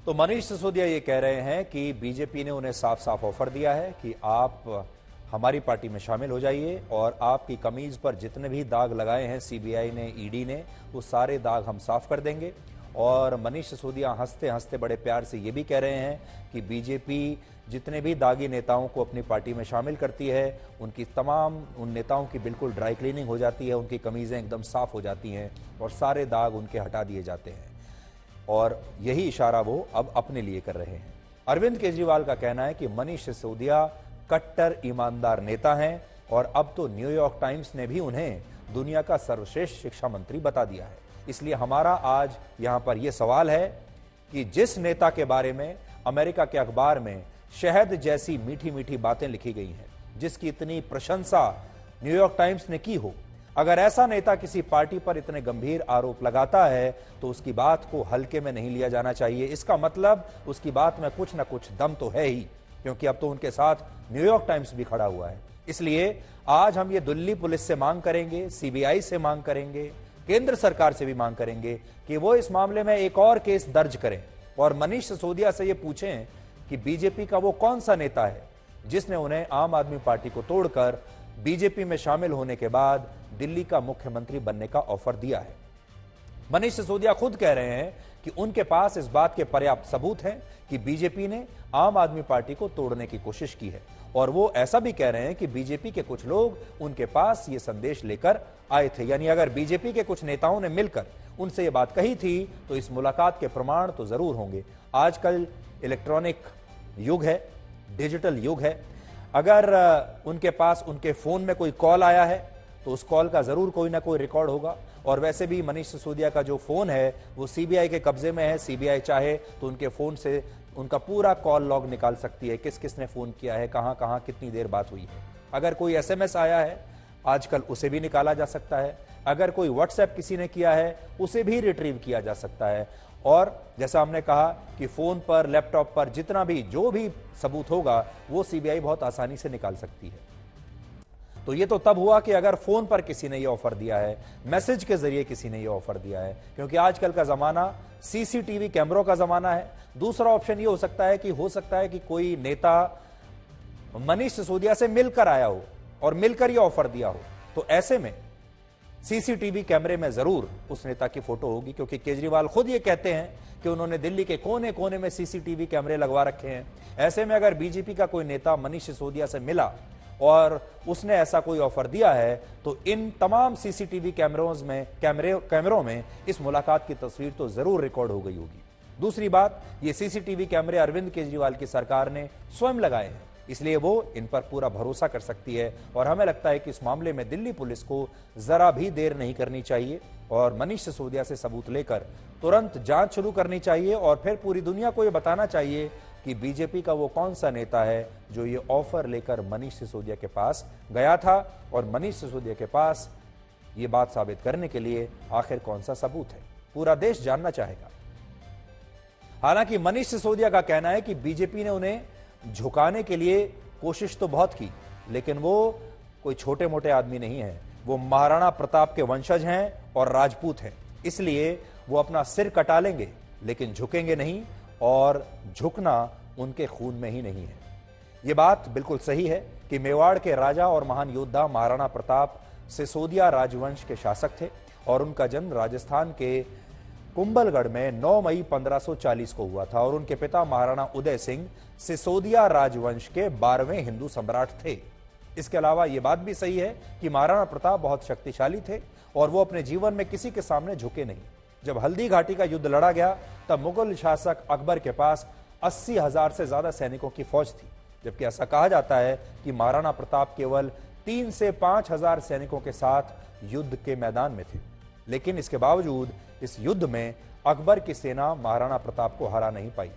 तो मनीष सिसोदिया ये कह रहे हैं कि बीजेपी ने उन्हें साफ साफ ऑफर दिया है कि आप हमारी पार्टी में शामिल हो जाइए और आपकी कमीज पर जितने भी दाग लगाए हैं सीबीआई ने, ईडी ने, वो सारे दाग हम साफ कर देंगे। और मनीष सिसोदिया हंसते हंसते बड़े प्यार से ये भी कह रहे हैं कि बीजेपी जितने भी दागी नेताओं को अपनी पार्टी में शामिल करती है, उनकी तमाम उन नेताओं की बिल्कुल ड्राई क्लीनिंग हो जाती है, उनकी कमीजें एकदम साफ हो जाती हैं और सारे दाग उनके हटा दिए जाते हैं। और यही इशारा वो अब अपने लिए कर रहे हैं। अरविंद केजरीवाल का कहना है कि मनीष सिसोदिया कट्टर ईमानदार नेता हैं और अब तो न्यूयॉर्क टाइम्स ने भी उन्हें दुनिया का सर्वश्रेष्ठ शिक्षा मंत्री बता दिया है। इसलिए हमारा आज यहां पर यह सवाल है कि जिस नेता के बारे में अमेरिका के अखबार में शहद जैसी मीठी मीठी बातें लिखी गई हैं, जिसकी इतनी प्रशंसा न्यूयॉर्क टाइम्स ने की हो, अगर ऐसा नेता किसी पार्टी पर इतने गंभीर आरोप लगाता है तो उसकी बात को हल्के में नहीं लिया जाना चाहिए। इसका मतलब उसकी बात में कुछ ना कुछ दम तो है ही, क्योंकि अब तो उनके साथ न्यूयॉर्क टाइम्स भी खड़ा हुआ है। इसलिए आज हम ये दिल्ली पुलिस से मांग करेंगे, सीबीआई से मांग करेंगे, केंद्र सरकार से भी मांग करेंगे कि वो इस मामले में एक और केस दर्ज करें और मनीष सिसोदिया से ये पूछें कि बीजेपी का वो कौन सा नेता है जिसने उन्हें आम आदमी पार्टी को तोड़कर बीजेपी में शामिल होने के बाद दिल्ली का मुख्यमंत्री बनने का ऑफर दिया है। मनीष सिसोदिया खुद कह रहे हैं कि उनके पास इस बात के पर्याप्त सबूत हैं कि बीजेपी ने आम आदमी पार्टी को तोड़ने की कोशिश की है और वो ऐसा भी कह रहे हैं कि बीजेपी के कुछ लोग उनके पास ये संदेश लेकर आए थे। यानी अगर बीजेपी के कुछ नेताओं ने मिलकर उनसे ये बात कही थी तो इस मुलाकात के प्रमाण तो जरूर होंगे। आजकल इलेक्ट्रॉनिक युग है, डिजिटल युग है। अगर उनके पास उनके फोन में कोई कॉल आया है तो उस कॉल का जरूर कोई ना कोई रिकॉर्ड होगा। और वैसे भी मनीष सिसोदिया का जो फोन है वो सीबीआई के कब्जे में है। सीबीआई चाहे तो उनके फोन से उनका पूरा कॉल लॉग निकाल सकती है, किस किसने फोन किया है, कहां कहां कितनी देर बात हुई है। अगर कोई एसएमएस आया है आजकल उसे भी निकाला जा सकता है। अगर कोई व्हाट्सएप किसी ने किया है उसे भी रिट्रीव किया जा सकता है। और जैसा हमने कहा कि फोन पर, लैपटॉप पर जितना भी जो भी सबूत होगा वो सीबीआई बहुत आसानी से निकाल सकती है। तो ये तो तब हुआ कि अगर फोन पर किसी ने ये ऑफर दिया है, मैसेज के जरिए किसी ने ये ऑफर दिया है, क्योंकि आजकल का जमाना सीसीटीवी कैमरों का जमाना है। दूसरा ऑप्शन ये हो सकता है कि कोई नेता मनीष सिसोदिया से मिलकर आया हो और मिलकर ये ऑफर दिया हो। तो ऐसे में सीसीटीवी कैमरे में जरूर उस नेता की फोटो होगी, क्योंकि केजरीवाल खुद ये कहते हैं कि उन्होंने दिल्ली के कोने कोने में सीसीटीवी कैमरे लगवा रखे हैं। ऐसे में अगर बीजेपी का कोई नेता मनीष सिसोदिया से मिला और उसने ऐसा कोई ऑफर दिया है तो इन तमाम सीसीटीवी कैमरों में इस मुलाकात की तस्वीर तो जरूर रिकॉर्ड हो गई होगी। दूसरी बात, ये सीसीटीवी कैमरे अरविंद केजरीवाल की सरकार ने स्वयं लगाए हैं, इसलिए वो इन पर पूरा भरोसा कर सकती है। और हमें लगता है कि इस मामले में दिल्ली पुलिस को जरा भी देर नहीं करनी चाहिए और मनीष सिसोदिया से सबूत लेकर तुरंत जांच शुरू करनी चाहिए और फिर पूरी दुनिया को यह बताना चाहिए कि बीजेपी का वो कौन सा नेता है जो ये ऑफर लेकर मनीष सिसोदिया के पास गया था और मनीष सिसोदिया के पास ये बात साबित करने के लिए आखिर कौन सा सबूत है, पूरा देश जानना चाहेगा। हालांकि मनीष सिसोदिया का कहना है कि बीजेपी ने उन्हें झुकाने के लिए कोशिश तो बहुत की, लेकिन वो कोई छोटे मोटे आदमी नहीं है। वो महाराणा प्रताप के वंशज हैं और राजपूत हैं, इसलिए वो अपना सिर कटा लेंगे लेकिन झुकेंगे नहीं और झुकना उनके खून में ही नहीं है। ये बात बिल्कुल सही है कि मेवाड़ के राजा और महान योद्धा महाराणा प्रताप सिसोदिया राजवंश के शासक थे और उनका जन्म राजस्थान के कुंभलगढ़ में 9 मई 1540 को हुआ था और उनके पिता महाराणा उदय सिंह सिसोदिया राजवंश के 12वें हिंदू सम्राट थे। इसके अलावा यह बात भी सही है कि महाराणा प्रताप बहुत शक्तिशाली थे और वो अपने जीवन में किसी के सामने झुके नहीं। जब हल्दी घाटी का युद्ध लड़ा गया तब मुगल शासक अकबर के पास 80,000 से ज्यादा सैनिकों की फौज थी, जबकि ऐसा कहा जाता है कि महाराणा प्रताप केवल 3 से 5,000 सैनिकों के साथ युद्ध के मैदान में थे। लेकिन इसके बावजूद इस युद्ध में अकबर की सेना महाराणा प्रताप को हरा नहीं पाई।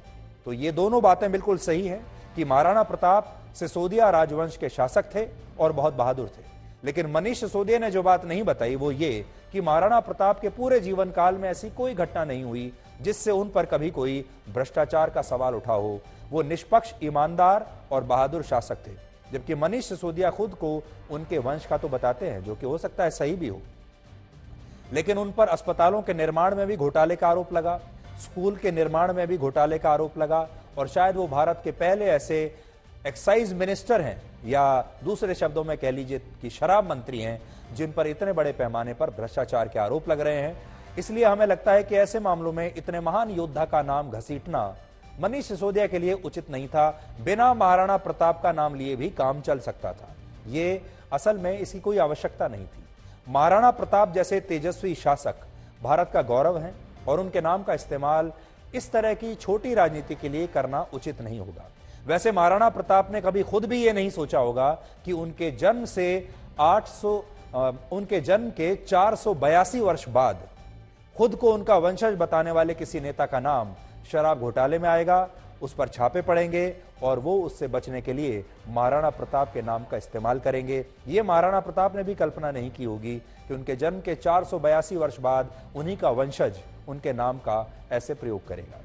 तो ये दोनों बातें बिल्कुल सही हैं कि महाराणा प्रताप सिसोदिया राजवंश के शासक थे और बहुत बहादुर थे। लेकिन मनीष सिसोदिया ने जो बात नहीं बताई वो ये कि महाराणा प्रताप के पूरे जीवन काल में ऐसी कोई घटना नहीं हुई जिससे उन पर कभी कोई भ्रष्टाचार का सवाल उठा हो। वो निष्पक्ष, ईमानदार और बहादुर शासक थे। जबकि मनीष सिसोदिया खुद को उनके वंश का तो बताते हैं, जो कि हो सकता है सही भी हो, लेकिन उन पर अस्पतालों के निर्माण में भी घोटाले का आरोप लगा, स्कूल के निर्माण में भी घोटाले का आरोप लगा और शायद वो भारत के पहले ऐसे एक्साइज मिनिस्टर हैं या दूसरे शब्दों में कह लीजिए कि शराब मंत्री हैं जिन पर इतने बड़े पैमाने पर भ्रष्टाचार के आरोप लग रहे हैं। इसलिए हमें लगता है कि ऐसे मामलों में इतने महान योद्धा का नाम घसीटना मनीष सिसोदिया के लिए उचित नहीं था। बिना महाराणा प्रताप का नाम लिए भी काम चल सकता था। ये असल में इसकी कोई आवश्यकता नहीं थी। महाराणा प्रताप जैसे तेजस्वी शासक भारत का गौरव हैं और उनके नाम का इस्तेमाल इस तरह की छोटी राजनीति के लिए करना उचित नहीं होगा। वैसे महाराणा प्रताप ने कभी खुद भी ये नहीं सोचा होगा कि उनके जन्म के 482 वर्ष बाद खुद को उनका वंशज बताने वाले किसी नेता का नाम शराब घोटाले में आएगा, उस पर छापे पड़ेंगे और वो उससे बचने के लिए महाराणा प्रताप के नाम का इस्तेमाल करेंगे। ये महाराणा प्रताप ने भी कल्पना नहीं की होगी कि उनके जन्म के 482 वर्ष बाद उन्हीं का वंशज उनके नाम का ऐसे प्रयोग करेगा।